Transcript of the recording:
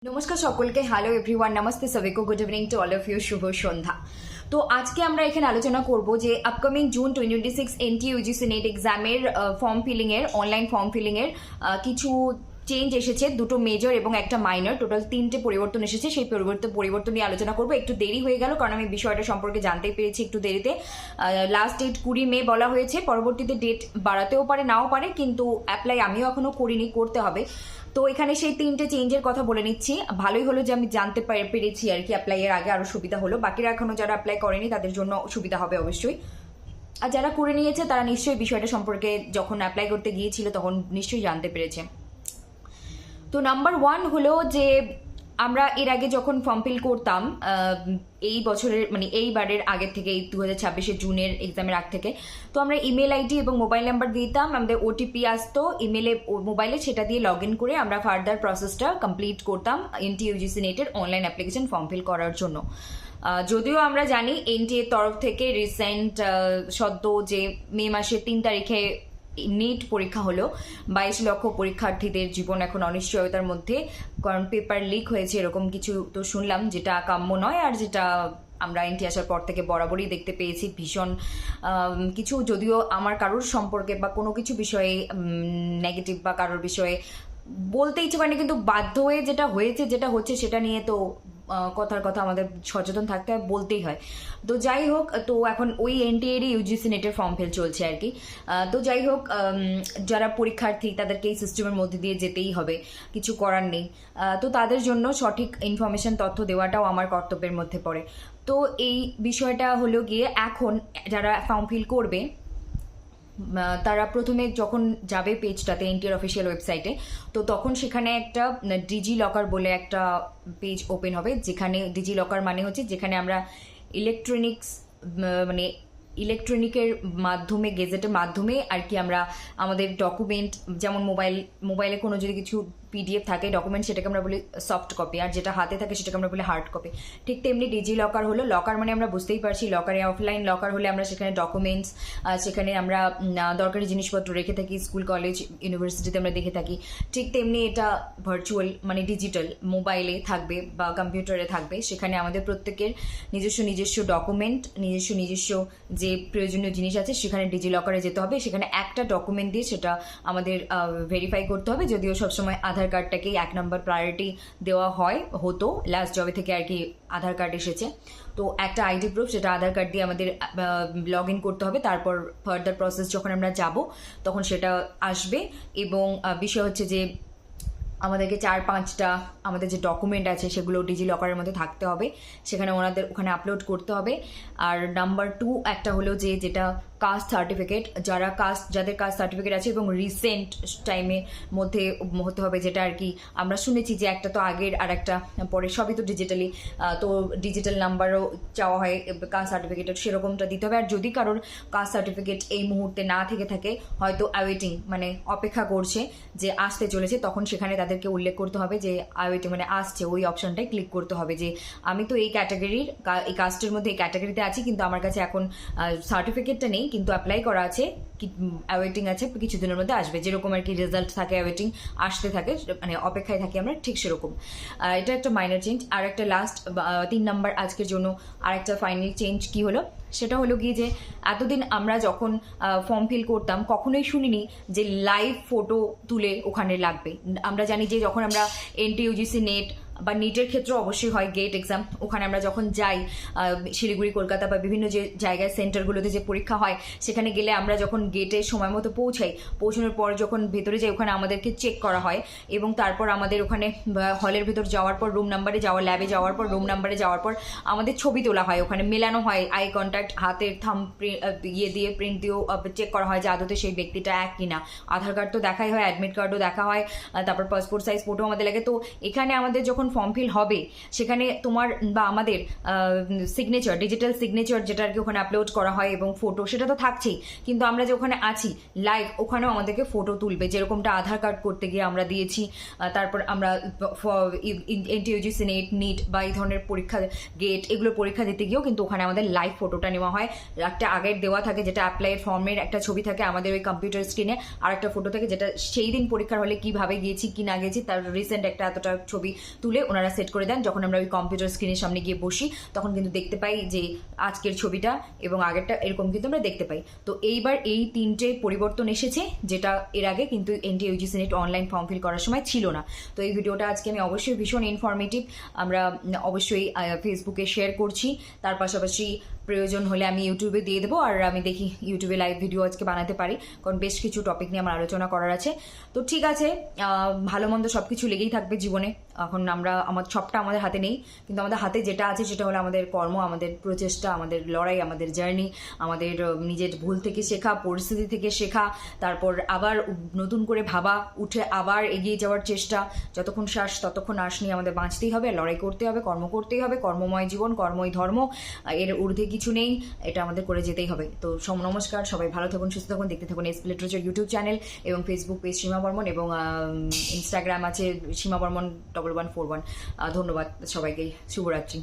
নমস্কার সকলকে, hello everyone, নমস্তে সবাইকে, good evening to all of you, শুভ সন্ধ্যা। তো আজকে আমরা এখানে আলোচনা করব যে আপকামিং জুন 2026 এনটিইউজিসি নেট এক্সামের ফর্ম ফিলিংয়ের অনলাইন ফর্ম ফিলিংয়ের কিছু চেঞ্জ এসেছে, দুটো মেজর এবং একটা মাইনর, টোটাল 3টে পরিবর্তন এসেছে। সেই পরিবর্তন নিয়ে আলোচনা করবো। একটু দেরি হয়ে গেল কারণ আমি বিষয়টা সম্পর্কে জানতেই পেরেছি একটু দেরিতে। লাস্ট ডেট 20 মে বলা হয়েছে, পরবর্তীতে ডেট বাড়াতেও পারে নাও পারে, কিন্তু অ্যাপ্লাই আমিও এখনো করিনি, করতে হবে। তো এখানে সেই 3টে চেঞ্জের কথা বলে নিচ্ছি। ভালোই হলো যে আমি জানতে পেরেছি আর কি, অ্যাপ্লাই এর আগে আরো সুবিধা হলো। বাকিরা এখনো যারা অ্যাপ্লাই করেনি তাদের জন্য সুবিধা হবে অবশ্যই। আর যারা করে নিয়েছে তারা নিশ্চয়ই বিষয়টা সম্পর্কে যখন অ্যাপ্লাই করতে গিয়েছিল তখন নিশ্চয়ই জানতে পেরেছে। তো নাম্বার 1 হলো যে আমরা এর আগে যখন ফর্ম ফিল করতাম এই বছরের মানে এইবারের আগের থেকে, এই 2026 জুনের এক্সামের আগ থেকে, তো আমরা ইমেল আইডি এবং মোবাইল নাম্বার দিতাম, আমাদের ওটিপি আসতো ইমেলে মোবাইলে, সেটা দিয়ে লগ ইন করে আমরা ফার্দার প্রসেসটা কমপ্লিট করতাম এনটিইউজিসি নেটের অনলাইন অ্যাপ্লিকেশন ফর্ম ফিল করার জন্য। যদিও আমরা জানি এনটিএ তরফ থেকে রিসেন্ট সদ্য যে মে মাসের 3 তারিখে নেট পরীক্ষা হলো, 22 লক্ষ পরীক্ষার্থীদের জীবন এখন অনিশ্চয়তার মধ্যে, কারণ পেপার লিক হয়েছে এরকম কিছু তো শুনলাম, যেটা কাম্য নয়, আর যেটা আমরা এনটি আসার পর থেকে বরাবরই দেখতে পেয়েছি ভীষণ কিছু। যদিও আমার কারোর সম্পর্কে বা কোনো কিছু বিষয়ে নেগেটিভ বা কারোর বিষয়ে বলতে ইচ্ছে পারেনি, কিন্তু বাধ্য হয়ে যেটা হয়েছে যেটা হচ্ছে সেটা নিয়ে তো কথার কথা আমাদের সচেতন থাকতে হয়, বলতেই হয়। তো যাই হোক, তো এখন ওই এনটিএরই ইউজিসি নেটের ফর্ম ফিল চলছে আর কি। তো যাই হোক, যারা পরীক্ষার্থী তাদেরকে এই সিস্টেমের মধ্যে দিয়ে যেতেই হবে, কিছু করার নেই। তো তাদের জন্য সঠিক ইনফরমেশন তথ্য দেওয়াটাও আমার কর্তব্যের মধ্যে পড়ে। তো এই বিষয়টা হলো গিয়ে, এখন যারা ফর্ম ফিল করবে তারা প্রথমে যখন যাবে পেজটাতে, এনটিআর অফিসিয়াল ওয়েবসাইটে, তো তখন সেখানে একটা ডিজি লকার বলে একটা পেজ ওপেন হবে, যেখানে ডিজি লকার মানে হচ্ছে যেখানে আমরা ইলেকট্রনিক্স মানে ইলেকট্রনিকের মাধ্যমে, গেজেটের মাধ্যমে আর কি, আমরা আমাদের ডকুমেন্ট, যেমন মোবাইলে কোনো যদি কিছু পিডিএফ থাকে ডকুমেন্ট, সেটাকে আমরা বলি সফট কপি, আর যেটা হাতে থাকে সেটাকে আমরা বলি হার্ড কপি। ঠিক তেমনি ডিজি লকার হলো, লকার মানে আমরা বুঝতেই পারছি, লকারে অফলাইন লকার হলে আমরা সেখানে ডকুমেন্টস, সেখানে আমরা দরকারি জিনিসপত্র রেখে থাকি, স্কুল কলেজ ইউনিভার্সিটিতে আমরা দেখে থাকি। ঠিক তেমনি এটা ভার্চুয়াল মানে ডিজিটাল, মোবাইলে থাকবে বা কম্পিউটারে থাকবে, সেখানে আমাদের প্রত্যেকের নিজস্ব ডকুমেন্ট, নিজস্ব যে প্রয়োজনীয় জিনিস আছে সেখানে ডিজি লকারে যেতে হবে। সেখানে একটা ডকুমেন্ট দিয়ে সেটা আমাদের ভেরিফাই করতে হবে। যদিও সবসময় আধার কার্ডটাকেই 1 নম্বর প্রায়োরিটি দেওয়া হতো লাস্ট জবে থেকে আর কি, আধার কার্ড এসেছে। তো একটা আইডি প্রুফ, সেটা আধার কার্ড দিয়ে আমাদের লগ ইন করতে হবে। তারপর ফার্দার প্রসেস যখন আমরা যাব তখন সেটা আসবে। এবং বিষয় হচ্ছে যে আমাদেরকে 4-5টা আমাদের যে ডকুমেন্ট আছে সেগুলো ডিজি লকারের মধ্যে থাকতে হবে, সেখানে ওখানে আপলোড করতে হবে। আর নাম্বার 2 একটা হলো যে যেটা কাস্ট সার্টিফিকেট, যাদের কাস্ট সার্টিফিকেট আছে এবং রিসেন্ট টাইমের মধ্যে হতে হবে, যেটা আর কি আমরা শুনেছি যে একটা তো আগের আর একটা পরে, সবই তো ডিজিটালি, তো ডিজিটাল নাম্বারও চাওয়া হয় কাস্ট সার্টিফিকেটের, সেরকমটা দিতে হবে। আর যদি কারোর কাস্ট সার্টিফিকেট এই মুহূর্তে না থেকে থাকে, হয়তো অ্যাওয়েটিং মানে অপেক্ষা করছে যে আসতে চলেছে, তখন সেখানে তাদেরকে উল্লেখ করতে হবে যে অ্যাওয়েটিং মানে আসছে, ওই অপশনটায় ক্লিক করতে হবে যে আমি তো এই ক্যাটাগরির, এই কাস্টের মধ্যে এই ক্যাটাগরিতে আছি, কিন্তু আমার কাছে এখন সার্টিফিকেটটা নেই, কিন্তু অ্যাপ্লাই করা আছে, অ্যাওয়েটিং আছে, কিছুদিনের মধ্যে আসবে, যেরকম আর কি রেজাল্ট থাকে অ্যাওয়েটিং আসতে থাকে, মানে অপেক্ষায় থাকি আমরা, ঠিক সেরকম। এটা একটা মাইনর চেঞ্জ। আর একটা লাস্ট 3 নাম্বার আজকের জন্য আর একটা ফাইনাল চেঞ্জ কি হলো, সেটা হলো গিয়ে যে এতদিন আমরা যখন ফর্ম ফিল করতাম কখনোই শুনিনি যে লাইভ ফটো তুলে ওখানে লাগবে। আমরা জানি যে যখন আমরা এনটিইউজিসি নেট বা নিটের ক্ষেত্রে অবশ্যই হয় গেট এক্সাম, ওখানে আমরা যখন যাই শিলিগুড়ি, কলকাতা বা বিভিন্ন যে জায়গায় সেন্টারগুলোতে যে পরীক্ষা হয়, সেখানে গেলে আমরা যখন গেটে সময় মতো পৌঁছানোর পর যখন ভেতরে যাই, ওখানে আমাদেরকে চেক করা হয় এবং তারপর আমাদের ওখানে হলের ভেতর যাওয়ার পর রুম নাম্বারে যাওয়া, ল্যাবে যাওয়ার পর রুম নাম্বারে যাওয়ার পর আমাদের ছবি তোলা হয়, ওখানে মেলানো হয়, আই কন্ট্যাক্ট, হাতের থাম্ব দিয়ে প্রিন্ট দিয়েও চেক করা হয় যে আদতে সেই ব্যক্তিটা এক কিনা। আধার কার্ড তো দেখাই হয়, অ্যাডমিট কার্ডও দেখা হয়, তারপর পাসপোর্ট সাইজ ফটো আমাদের লাগে। তো এখানে আমাদের যখন ফর্ম ফিল হবে, সেখানে তোমার বা আমাদের সিগনেচার, ডিজিটাল সিগনেচার যেটা আর কি ওখানে আপলোড করা হয়, এবং ফটো সেটা তো থাকছেই, কিন্তু আমরা যে ওখানে আছি লাইভ, ওখানেও আমাদেরকে ফটো তুলবে, যেরকমটা আধার কার্ড করতে গিয়ে আমরা দিয়েছি। তারপর আমরা এনটিইউজিসি নেট, নিট বা এই ধরনের পরীক্ষা, গেট, এগুলো পরীক্ষা দিতে গিয়েও কিন্তু ওখানে আমাদের লাইভ ফটোটা নেওয়া হয়। একটা আগের দেওয়া থাকে যেটা অ্যাপ্লাইয়ের ফর্মের একটা ছবি থাকে আমাদের ওই কম্পিউটার স্ক্রিনে, আর একটা ফটো থাকে যেটা সেই দিন পরীক্ষার হলে কিভাবে গিয়েছি কি না গেছি তার রিসেন্ট একটা এতটা ছবি তুলে বলে ওনারা সেট করে দেন। যখন আমরা ওই কম্পিউটার স্ক্রিনের সামনে গিয়ে বসি তখন কিন্তু দেখতে পাই যে আজকের ছবিটা এবং আগেরটা এরকম কিন্তু আমরা দেখতে পাই। তো এইবার এই 3টে পরিবর্তন এসেছে, যেটা এর আগে কিন্তু NTA UGC net online form fill করার সময় ছিল না। তো এই ভিডিওটা আজকে আমি অবশ্যই ভীষণ ইনফরমেটিভ, আমরা অবশ্যই ফেসবুকে শেয়ার করছি। তার পাশাপাশি প্রয়োজন হলে আমি ইউটিউবে দিয়ে দেবো, আর আমি দেখি ইউটিউবে লাইভ ভিডিও আজকে বানাতে পারি, কারণ বেশ কিছু টপিক নিয়ে আমার আলোচনা করার আছে। তো ঠিক আছে, ভালো মন্দ সব কিছু লেগেই থাকবে জীবনে। এখন সবটা আমাদের হাতে নেই, কিন্তু আমাদের হাতে যেটা আছে সেটা হলো আমাদের কর্ম, আমাদের প্রচেষ্টা, আমাদের লড়াই, আমাদের জার্নি, আমাদের নিজের ভুল থেকে শেখা, পরিস্থিতি থেকে শেখা, তারপর আবার নতুন করে ভাবা, উঠে আবার এগিয়ে যাওয়ার চেষ্টা। যতক্ষণ শ্বাস ততক্ষণ আশ নিয়ে আমাদের বাঁচতেই হবে, লড়াই করতে হবে, কর্ম করতেই হবে। কর্মময় জীবন, কর্মই ধর্ম, এর ঊর্ধ্বে কিছু নেই, এটা আমাদের করে যেতেই হবে। তো নমস্কার, সবাই ভালো থাকুন, সুস্থ থাকুন, দেখতে থাকুন এসপি লিটারেচার ইউটিউব চ্যানেল এবং ফেসবুক পেজ সীমা বর্মন, এবং ইনস্টাগ্রাম আছে সীমা বর্মন 1141। ধন্যবাদ সবাইকে, শুভরাত্রি।